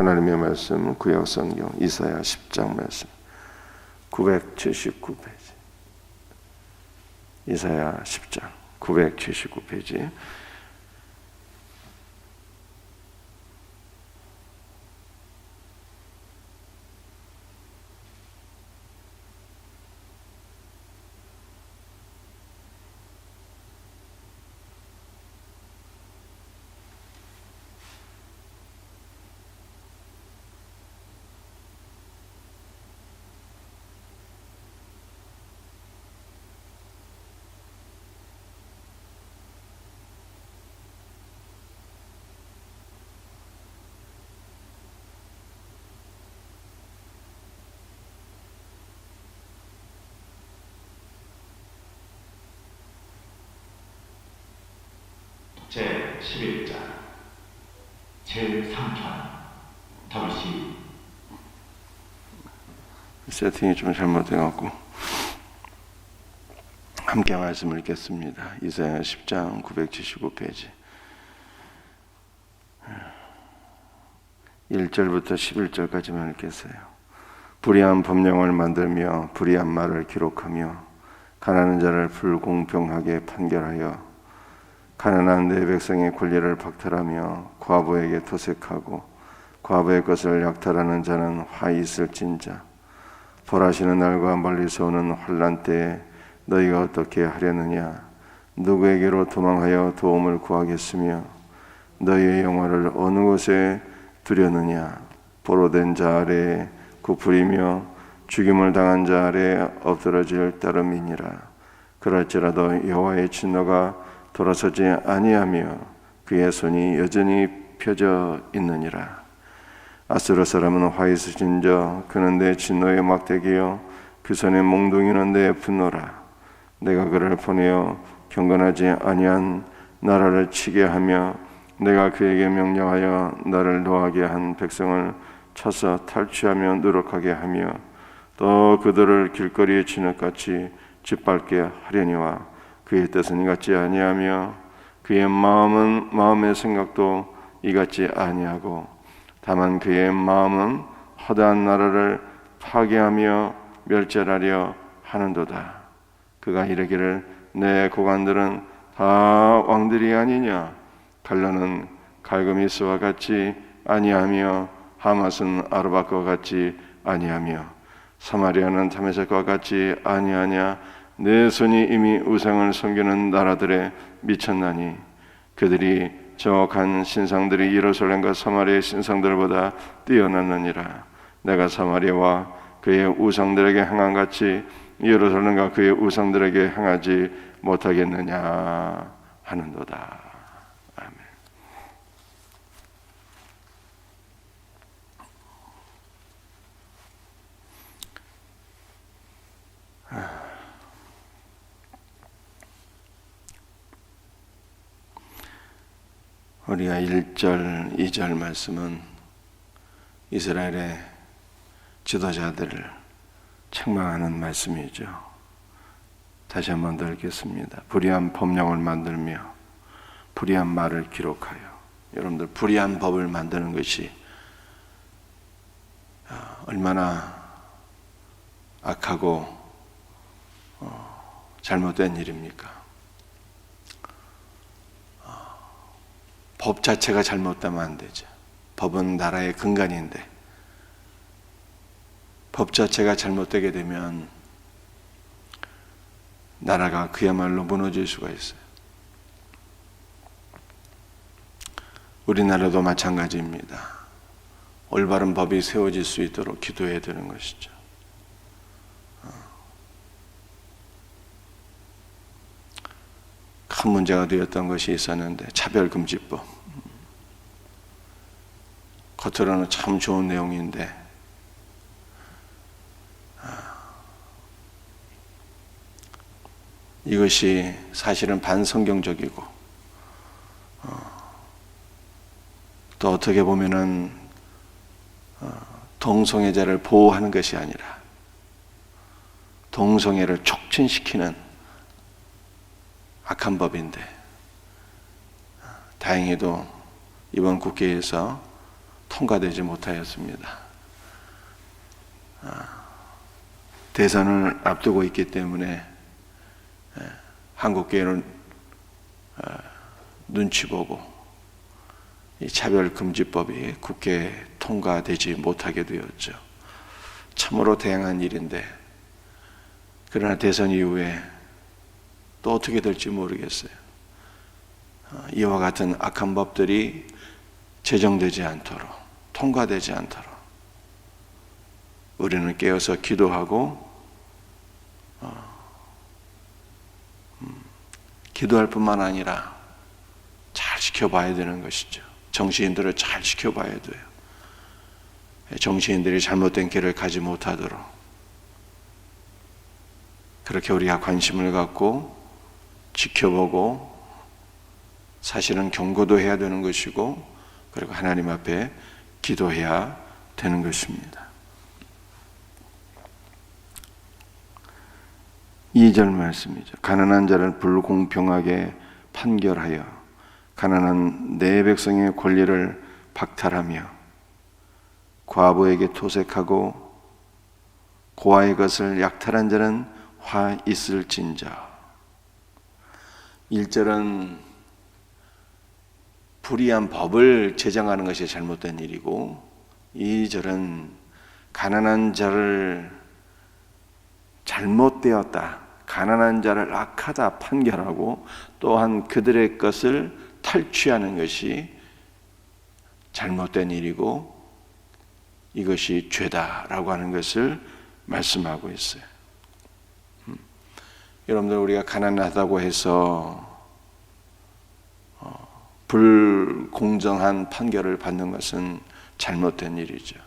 하나님의 말씀 구약성경 이사야 10장 말씀 979페이지 이사야 10장 979페이지 제11장 제3편 다윗이 세팅이 좀 잘못돼갖고 함께 말씀을 읽겠습니다. 이사야 10장 979페이지 1절부터 11절까지만 읽겠어요. 불의한 법령을 만들며 불의한 말을 기록하며 가난한 자를 불공평하게 판결하여 가난한 내 백성의 권리를 박탈하며 과부에게 토색하고 과부의 것을 약탈하는 자는 화 있을진자. 벌하시는 날과 멀리서 오는 환난 때에 너희가 어떻게 하려느냐? 누구에게로 도망하여 도움을 구하겠으며 너희의 영화를 어느 곳에 두려느냐? 보로된 자 아래에 굽으리며 죽임을 당한 자 아래에 엎드러질 따름이니라. 그럴지라도 여호와의 진노가 돌아서지 아니하며 그의 손이 여전히 펴져 있느니라. 아수르 사람은 화 있으신저 그는 내 진노의 막대기요 그 손의 몽둥이는 내 분노라. 내가 그를 보내어 경건하지 아니한 나라를 치게 하며 내가 그에게 명령하여 나를 노하게 한 백성을 쳐서 탈취하며 누룩하게 하며 또 그들을 길거리에 진흙같이 짓밟게 하려니와 그의 뜻은 이같지 아니하며 그의 마음의 생각도 이같지 아니하고 다만 그의 마음은 허다한 나라를 파괴하며 멸절하려 하는도다. 그가 이르기를 내 고관들은 다 왕들이 아니냐? 갈라는 갈그미스와 같이 아니하며 하맛은 아르밧과 같이 아니하며 사마리아는 다메섹과 같이 아니하냐? 내 손이 이미 우상을 섬기는 나라들에 미쳤나니 그들이 저 간 신상들이 예루살렘과 사마리아의 신상들보다 뛰어났느니라. 내가 사마리아와 그의 우상들에게 행한 같이 예루살렘과 그의 우상들에게 행하지 못하겠느냐 하는도다. 아멘. 우리가 1절, 2절 말씀은 이스라엘의 지도자들을 책망하는 말씀이죠. 다시 한번 더 읽겠습니다. 불의한 법령을 만들며 불의한 말을 기록하여. 여러분들 불의한 법을 만드는 것이 얼마나 악하고 잘못된 일입니까? 법 자체가 잘못되면 안 되죠. 법은 나라의 근간인데 법 자체가 잘못되게 되면 나라가 그야말로 무너질 수가 있어요. 우리나라도 마찬가지입니다. 올바른 법이 세워질 수 있도록 기도해야 되는 것이죠. 큰 문제가 되었던 것이 있었는데 차별금지법. 겉으로는 참 좋은 내용인데 이것이 사실은 반성경적이고 또 어떻게 보면은 동성애자를 보호하는 것이 아니라 동성애를 촉진시키는 악한 법인데 다행히도 이번 국회에서 통과되지 못하였습니다. 대선을 앞두고 있기 때문에 한국교회는 눈치 보고 이 차별금지법이 국회에 통과되지 못하게 되었죠. 참으로 다양한 일인데, 그러나 대선 이후에 또 어떻게 될지 모르겠어요. 이와 같은 악한 법들이 제정되지 않도록, 통과되지 않도록 우리는 깨어서 기도하고 기도할 뿐만 아니라 잘 지켜봐야 되는 것이죠. 정치인들을 잘 지켜봐야 돼요. 정치인들이 잘못된 길을 가지 못하도록 그렇게 우리가 관심을 갖고 지켜보고 사실은 경고도 해야 되는 것이고, 그리고 하나님 앞에 기도해야 되는 것입니다. 2절 말씀이죠. 가난한 자를 불공평하게 판결하여 가난한 내 백성의 권리를 박탈하며 과부에게 토색하고 고아의 것을 약탈한 자는 화 있을진저. 1절은 불의한 법을 제정하는 것이 잘못된 일이고, 2절은 가난한 자를 잘못되었다, 가난한 자를 악하다 판결하고 또한 그들의 것을 탈취하는 것이 잘못된 일이고 이것이 죄다라고 하는 것을 말씀하고 있어요. 여러분들, 우리가 가난하다고 해서 불공정한 판결을 받는 것은 잘못된 일이죠.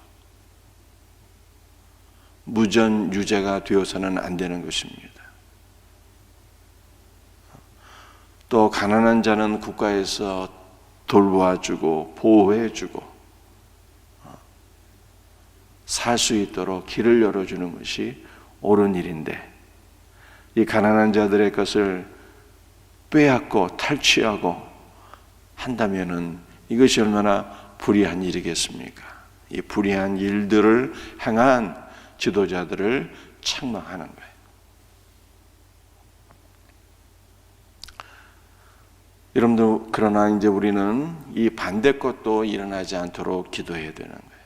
무전유죄가 되어서는 안 되는 것입니다. 또 가난한 자는 국가에서 돌보아주고 보호해주고 살 수 있도록 길을 열어주는 것이 옳은 일인데, 이 가난한 자들의 것을 빼앗고 탈취하고 한다면은 이것이 얼마나 불의한 일이겠습니까? 이 불의한 일들을 행한 지도자들을 책망하는 거예요. 여러분들, 그러나 이제 우리는 이 반대 것도 일어나지 않도록 기도해야 되는 거예요.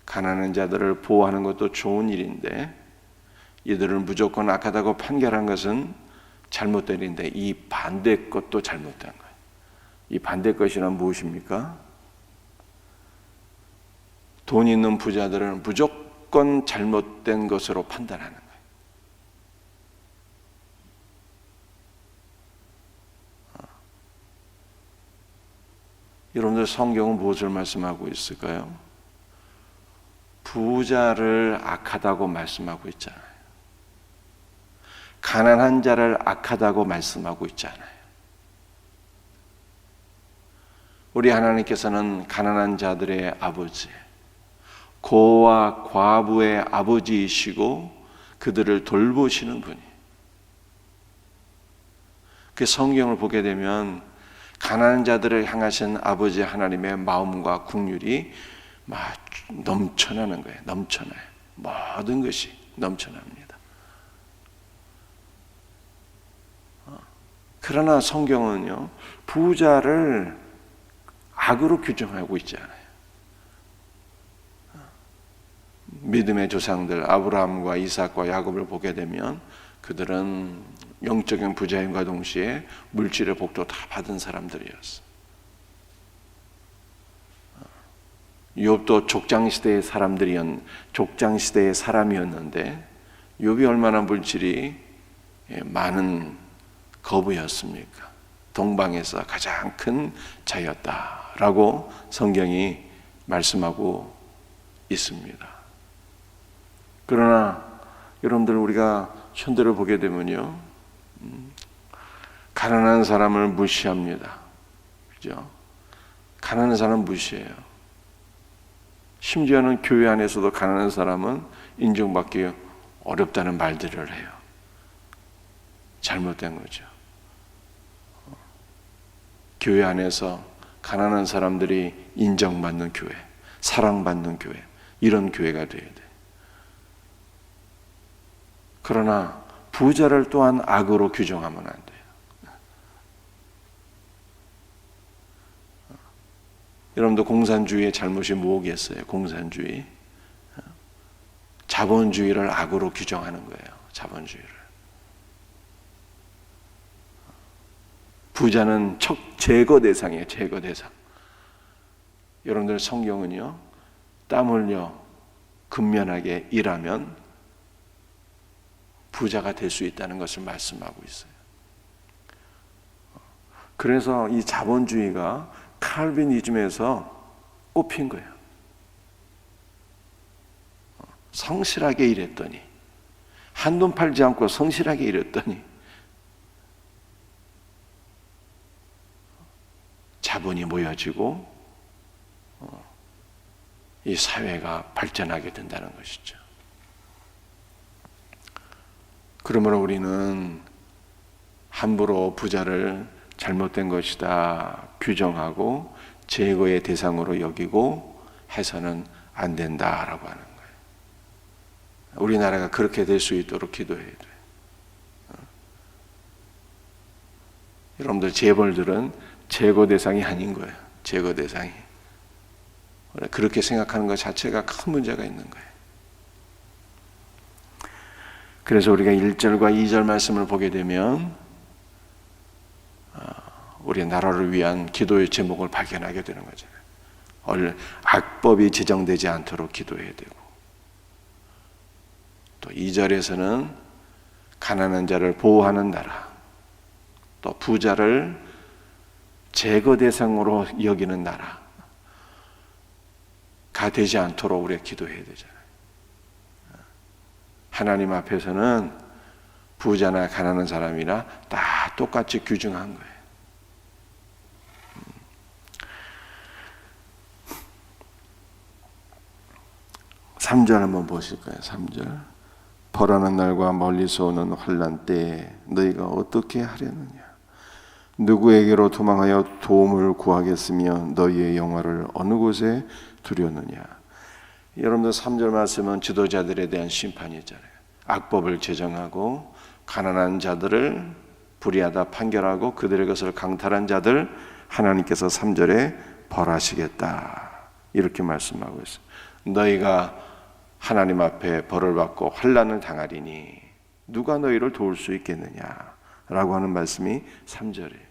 가난한 자들을 보호하는 것도 좋은 일인데 이들을 무조건 악하다고 판결한 것은 잘못된 일인데, 이 반대 것도 잘못된 거예요. 이 반대 것이란 무엇입니까? 돈 있는 부자들은 무조건 잘못된 것으로 판단하는 거예요. 여러분들, 성경은 무엇을 말씀하고 있을까요? 부자를 악하다고 말씀하고 있잖아요. 가난한 자를 악하다고 말씀하고 있잖아요. 우리 하나님께서는 가난한 자들의 아버지, 고와 과부의 아버지이시고 그들을 돌보시는 분이. 그 성경을 보게 되면 가난한 자들을 향하신 아버지 하나님의 마음과 긍휼이 막 넘쳐나는 거예요. 넘쳐나요. 모든 것이 넘쳐납니다. 그러나 성경은요, 부자를 악으로 규정하고 있지 않아요. 믿음의 조상들 아브라함과 이삭과 야곱을 보게 되면 그들은 영적인 부자임과 동시에 물질의 복도 다 받은 사람들이었어요. 욥도 족장시대의 사람이었는데 욥이 얼마나 물질이 많은 거부였습니까? 동방에서 가장 큰 자였다라고 성경이 말씀하고 있습니다. 그러나 여러분들, 우리가 현대를 보게 되면요, 가난한 사람을 무시합니다. 그죠? 가난한 사람 무시해요. 심지어는 교회 안에서도 가난한 사람은 인정받기 어렵다는 말들을 해요. 잘못된 거죠. 교회 안에서 가난한 사람들이 인정받는 교회, 사랑받는 교회, 이런 교회가 돼야 돼. 그러나 부자를 또한 악으로 규정하면 안 돼요. 여러분도 공산주의의 잘못이 뭐겠어요? 공산주의. 자본주의를 악으로 규정하는 거예요. 자본주의를. 부자는 제거 대상이에요. 제거 대상. 여러분들 성경은요, 땀 흘려 근면하게 일하면 부자가 될 수 있다는 것을 말씀하고 있어요. 그래서 이 자본주의가 칼빈이즘에서 꼽힌 거예요. 성실하게 일했더니, 한돈 팔지 않고 성실하게 일했더니 자본이 모여지고 이 사회가 발전하게 된다는 것이죠. 그러므로 우리는 함부로 부자를 잘못된 것이다 규정하고 제거의 대상으로 여기고 해서는 안 된다라고 하는 거예요. 우리나라가 그렇게 될 수 있도록 기도해야 돼요. 여러분들 재벌들은 제거 대상이 아닌 거예요. 제거 대상이. 그렇게 생각하는 것 자체가 큰 문제가 있는 거예요. 그래서 우리가 1절과 2절 말씀을 보게 되면 우리 나라를 위한 기도의 제목을 발견하게 되는 거잖아요. 악법이 지정되지 않도록 기도해야 되고, 또 2절에서는 가난한 자를 보호하는 나라, 또 부자를 제거 대상으로 여기는 나라가 되지 않도록 우리가 기도해야 되잖아요. 하나님 앞에서는 부자나 가난한 사람이나 다 똑같이 규정한 거예요. 3절 한번 보실까요? 3절. 벌하는 날과 멀리서 오는 환난 때에 너희가 어떻게 하려느냐? 누구에게로 도망하여 도움을 구하겠으며 너희의 영화를 어느 곳에 두려느냐? 여러분들 3절 말씀은 지도자들에 대한 심판이잖아요. 악법을 제정하고 가난한 자들을 불의하다 판결하고 그들의 것을 강탈한 자들 하나님께서 3절에 벌하시겠다 이렇게 말씀하고 있어요. 너희가 하나님 앞에 벌을 받고 환난을 당하리니 누가 너희를 도울 수 있겠느냐라고 하는 말씀이 3절이에요.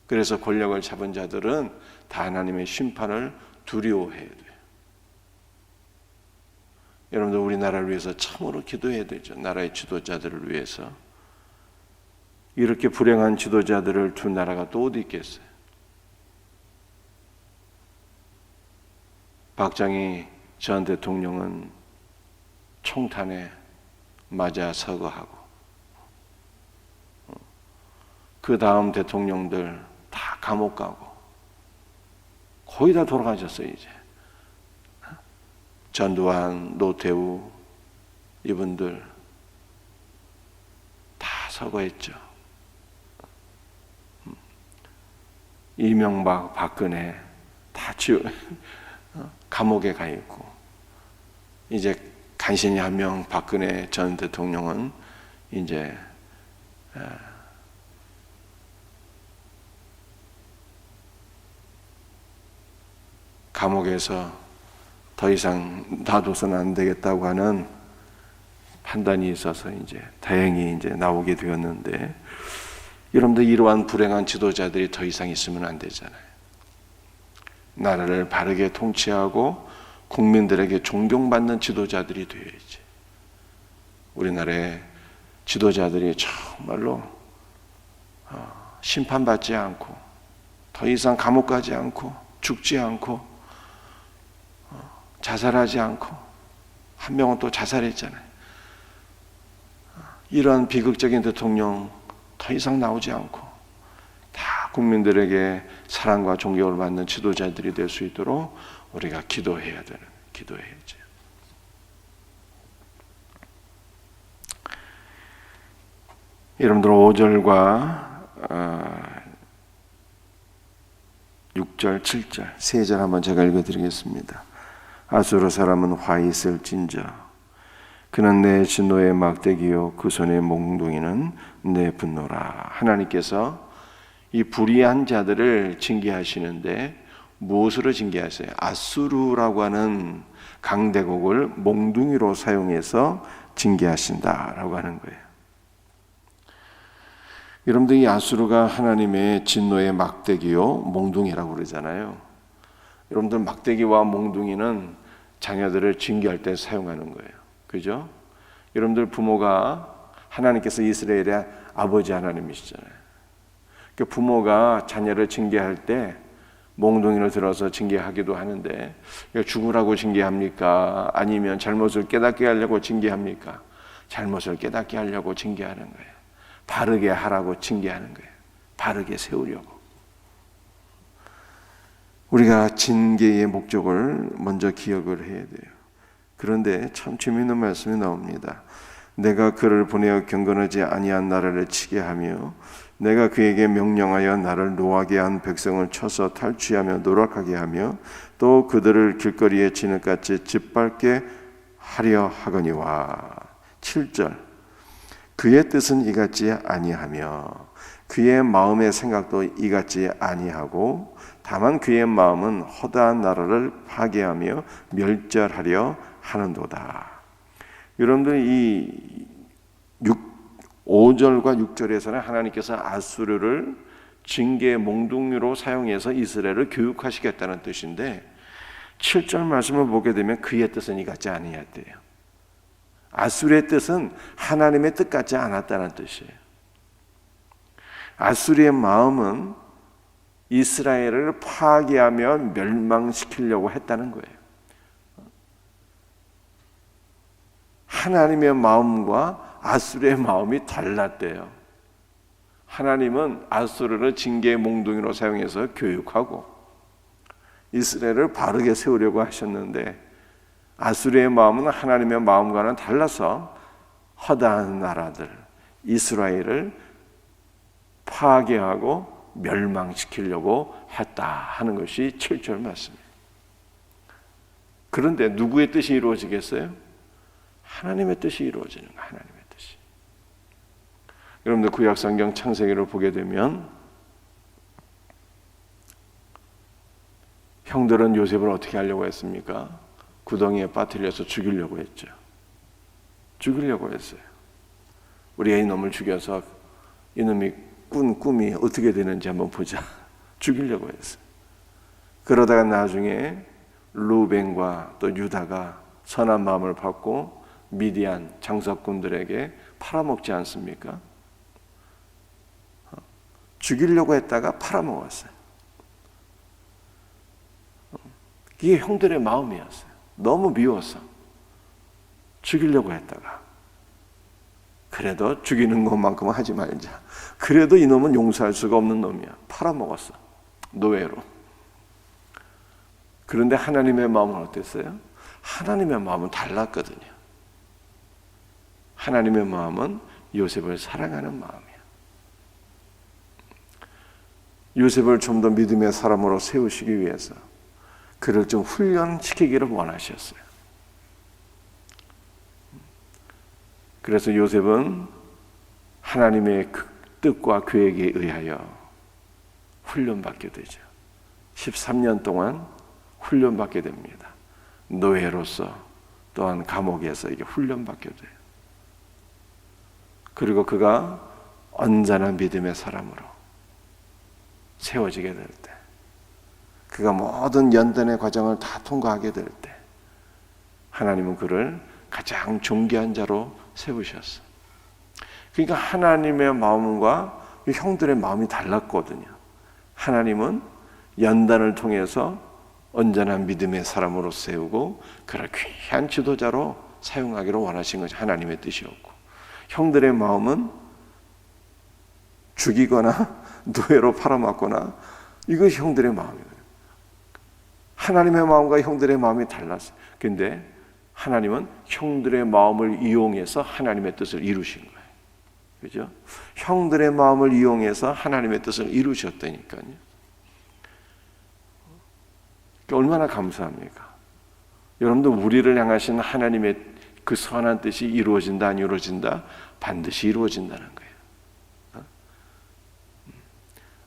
그래서 권력을 잡은 자들은 다 하나님의 심판을 두려워해야 돼요. 여러분들 우리나라를 위해서 참으로 기도해야 되죠. 나라의 지도자들을 위해서. 이렇게 불행한 지도자들을 둔 나라가 또 어디 있겠어요? 박정희 전 대통령은 총탄에 맞아 서거하고 그 다음 대통령들 다 감옥 가고 거의 다 돌아가셨어요. 이제 전두환, 노태우 이분들 다 서거했죠. 이명박, 박근혜 다 감옥에 가 있고 이제 간신히 한 명 박근혜 전 대통령은 이제 감옥에서 더 이상 놔둬서는 안 되겠다고 하는 판단이 있어서 이제 다행히 이제 나오게 되었는데, 여러분들 이러한 불행한 지도자들이 더 이상 있으면 안 되잖아요. 나라를 바르게 통치하고 국민들에게 존경받는 지도자들이 되어야지. 우리나라의 지도자들이 정말로 심판받지 않고 더 이상 감옥 가지 않고 죽지 않고 자살하지 않고, 한 명은 또 자살했잖아요. 이런 비극적인 대통령 더 이상 나오지 않고 다 국민들에게 사랑과 존경을 받는 지도자들이 될 수 있도록 우리가 기도해야죠. 여러분들 5절과 6절, 7절 세 절 한번 제가 읽어드리겠습니다. 아수르 사람은 화 있을진저 그는 내 진노의 막대기요 그 손의 몽둥이는 내 분노라. 하나님께서 이 불의한 자들을 징계하시는데 무엇으로 징계하세요? 아수르라고 하는 강대국을 몽둥이로 사용해서 징계하신다라고 하는 거예요. 여러분들 이 아수르가 하나님의 진노의 막대기요 몽둥이라고 그러잖아요. 여러분들 막대기와 몽둥이는 자녀들을 징계할 때 사용하는 거예요. 그죠? 여러분들 부모가 하나님께서 이스라엘의 아버지 하나님이시잖아요. 그 부모가 자녀를 징계할 때 몽둥이를 들어서 징계하기도 하는데 죽으라고 징계합니까? 아니면 잘못을 깨닫게 하려고 징계합니까? 잘못을 깨닫게 하려고 징계하는 거예요. 바르게 하라고 징계하는 거예요. 바르게 세우려고. 우리가 징계의 목적을 먼저 기억을 해야 돼요. 그런데 참 재미있는 말씀이 나옵니다. 내가 그를 보내어 경건하지 아니한 나라를 치게 하며 내가 그에게 명령하여 나를 노하게 한 백성을 쳐서 탈취하며 노력하게 하며 또 그들을 길거리에 진흙같이 짓밟게 하려 하거니와. 7절 그의 뜻은 이같지 아니하며 그의 마음의 생각도 이같지 아니하고 다만 그의 마음은 허다한 나라를 파괴하며 멸절하려 하는도다. 여러분들 이 5절과 6절에서는 하나님께서 아수르를 징계의 몽둥이로 사용해서 이스라엘을 교육하시겠다는 뜻인데 7절 말씀을 보게 되면 그의 뜻은 이같지 아니하대요. 아수르의 뜻은 하나님의 뜻 같지 않았다는 뜻이에요. 아수르의 마음은 이스라엘을 파괴하며 멸망시키려고 했다는 거예요. 하나님의 마음과 아수르의 마음이 달랐대요. 하나님은 아수르를 징계의 몽둥이로 사용해서 교육하고 이스라엘을 바르게 세우려고 하셨는데 아수르의 마음은 하나님의 마음과는 달라서 허다한 나라들 이스라엘을 파괴하고 멸망시키려고 했다 하는 것이 7절 말씀입니다. 그런데 누구의 뜻이 이루어지겠어요? 하나님의 뜻이 이루어지는 거예요. 하나님의 뜻이. 여러분들 구약성경 창세기를 보게 되면 형들은 요셉을 어떻게 하려고 했습니까? 구덩이에 빠뜨려서 죽이려고 했죠. 죽이려고 했어요. 우리가 이놈을 죽여서 이놈이 꾼 꿈이 어떻게 되는지 한번 보자. 죽이려고 했어요. 그러다가 나중에 루벤과 또 유다가 선한 마음을 받고 미디안 장사꾼들에게 팔아먹지 않습니까? 죽이려고 했다가 팔아먹었어요. 이게 형들의 마음이었어요. 너무 미워서 죽이려고 했다가 그래도 죽이는 것만큼은 하지 말자. 그래도 이놈은 용서할 수가 없는 놈이야. 팔아먹었어. 노예로. 그런데 하나님의 마음은 어땠어요? 하나님의 마음은 달랐거든요. 하나님의 마음은 요셉을 사랑하는 마음이야. 요셉을 좀 더 믿음의 사람으로 세우시기 위해서 그를 좀 훈련시키기를 원하셨어요. 그래서 요셉은 하나님의 뜻과 계획에 의하여 훈련받게 되죠. 13년 동안 훈련받게 됩니다. 노예로서 또한 감옥에서 이게 훈련받게 돼요. 그리고 그가 언짢은 믿음의 사람으로 세워지게 될 때, 그가 모든 연단의 과정을 다 통과하게 될 때, 하나님은 그를 가장 존귀한 자로 세우셨어요. 그러니까 하나님의 마음과 형들의 마음이 달랐거든요. 하나님은 연단을 통해서 온전한 믿음의 사람으로 세우고 그를 귀한 지도자로 사용하기를 원하신 것이 하나님의 뜻이었고, 형들의 마음은 죽이거나 노예로 팔아먹거나 이것이 형들의 마음이에요. 하나님의 마음과 형들의 마음이 달랐어요. 그런데 하나님은 형들의 마음을 이용해서 하나님의 뜻을 이루신 거예요. 그죠? 형들의 마음을 이용해서 하나님의 뜻을 이루셨다니까요. 얼마나 감사합니까? 여러분도 우리를 향하신 하나님의 그 선한 뜻이 이루어진다 안 이루어진다? 반드시 이루어진다는 거예요.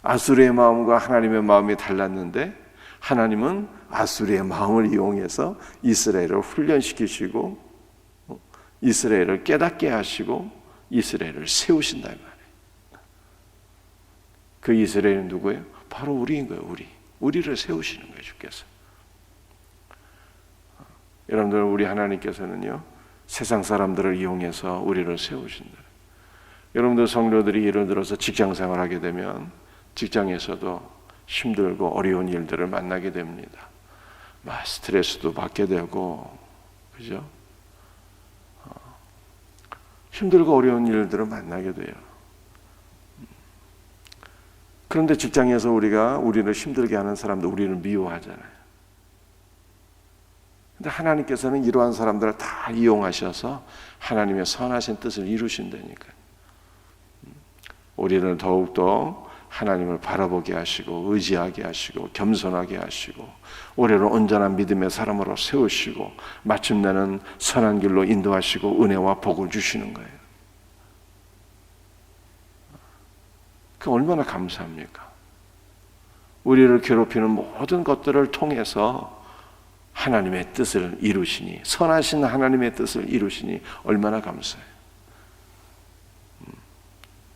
아수르의 마음과 하나님의 마음이 달랐는데 하나님은 아수르의 마음을 이용해서 이스라엘을 훈련시키시고 이스라엘을 깨닫게 하시고 이스라엘을 세우신다 이 말이에요. 그 이스라엘은 누구예요? 바로 우리인 거예요. 우리를 세우시는 거예요. 주께서. 여러분들, 우리 하나님께서는요 세상 사람들을 이용해서 우리를 세우신다. 여러분들 성도들이 예를 들어서 직장생활 하게 되면 직장에서도 힘들고 어려운 일들을 만나게 됩니다. 막 스트레스도 받게 되고, 그죠? 힘들고 어려운 일들을 만나게 돼요. 그런데 직장에서 우리를 힘들게 하는 사람들, 우리를 미워하잖아요. 근데 하나님께서는 이러한 사람들을 다 이용하셔서 하나님의 선하신 뜻을 이루신다니까요. 우리를 더욱더 하나님을 바라보게 하시고 의지하게 하시고 겸손하게 하시고 우리를 온전한 믿음의 사람으로 세우시고 마침내는 선한 길로 인도하시고 은혜와 복을 주시는 거예요. 그 얼마나 감사합니까? 우리를 괴롭히는 모든 것들을 통해서 하나님의 뜻을 이루시니, 선하신 하나님의 뜻을 이루시니 얼마나 감사해요.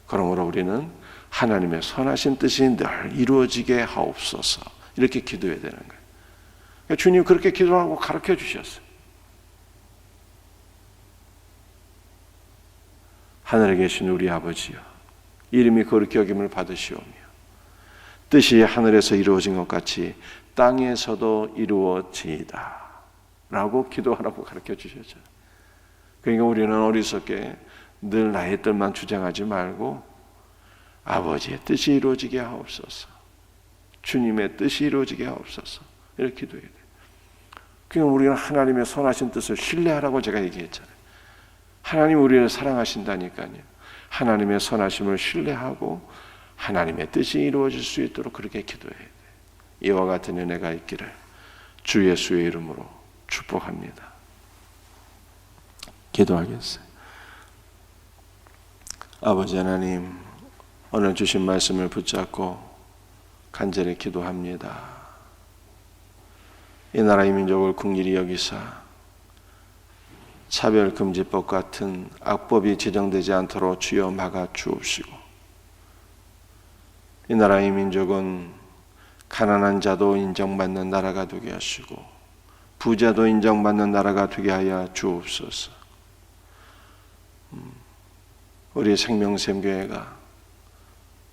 그러므로 우리는 하나님의 선하신 뜻이 늘 이루어지게 하옵소서, 이렇게 기도해야 되는 거예요. 그러니까 주님 그렇게 기도하고 가르쳐 주셨어요. 하늘에 계신 우리 아버지여, 이름이 거룩히 여김을 받으시오며 뜻이 하늘에서 이루어진 것 같이 땅에서도 이루어지이다 라고 기도하라고 가르쳐 주셨죠. 그러니까 우리는 어리석게 늘 나의 뜻만 주장하지 말고 아버지의 뜻이 이루어지게 하옵소서, 주님의 뜻이 이루어지게 하옵소서, 이렇게 기도해야 돼요. 그러니까 우리는 하나님의 선하신 뜻을 신뢰하라고 제가 얘기했잖아요. 하나님 우리를 사랑하신다니까요. 하나님의 선하심을 신뢰하고 하나님의 뜻이 이루어질 수 있도록 그렇게 기도해야 돼요. 이와 같은 은혜가 있기를 주 예수의 이름으로 축복합니다. 기도하겠어요. 아버지 하나님, 오늘 주신 말씀을 붙잡고 간절히 기도합니다. 이 나라의 민족을 긍휼히 여기사 차별금지법 같은 악법이 제정되지 않도록 주여 막아 주옵시고, 이 나라의 민족은 가난한 자도 인정받는 나라가 되게 하시고 부자도 인정받는 나라가 되게 하여 주옵소서. 우리 생명샘교회가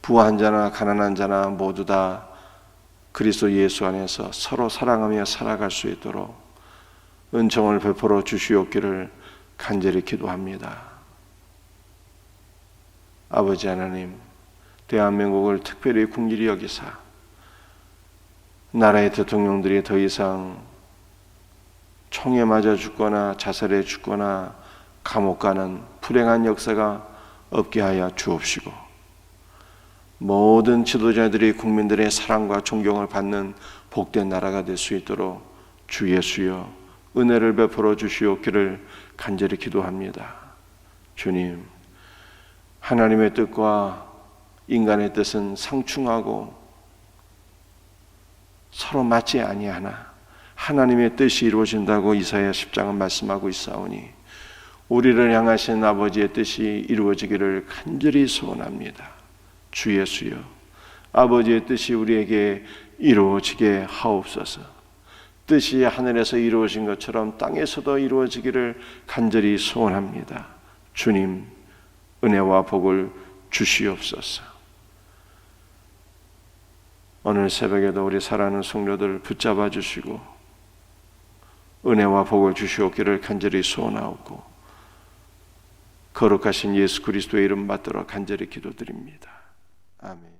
부한 자나 가난한 자나 모두 다 그리스도 예수 안에서 서로 사랑하며 살아갈 수 있도록 은총을 베풀어 주시옵기를 간절히 기도합니다. 아버지 하나님, 대한민국을 특별히 긍휼히 여기사 나라의 대통령들이 더 이상 총에 맞아 죽거나 자살해 죽거나 감옥 가는 불행한 역사가 없게 하여 주옵시고, 모든 지도자들이 국민들의 사랑과 존경을 받는 복된 나라가 될 수 있도록 주 예수여 은혜를 베풀어 주시옵기를 간절히 기도합니다. 주님, 하나님의 뜻과 인간의 뜻은 상충하고 서로 맞지 아니하나 하나님의 뜻이 이루어진다고 이사야 10장은 말씀하고 있사오니 우리를 향하신 아버지의 뜻이 이루어지기를 간절히 소원합니다. 주 예수여, 아버지의 뜻이 우리에게 이루어지게 하옵소서. 뜻이 하늘에서 이루어진 것처럼 땅에서도 이루어지기를 간절히 소원합니다. 주님, 은혜와 복을 주시옵소서. 오늘 새벽에도 우리 사랑하는 성도들 붙잡아 주시고 은혜와 복을 주시옵기를 간절히 소원하옵고 거룩하신 예수 그리스도의 이름 받들어 간절히 기도드립니다. 아멘.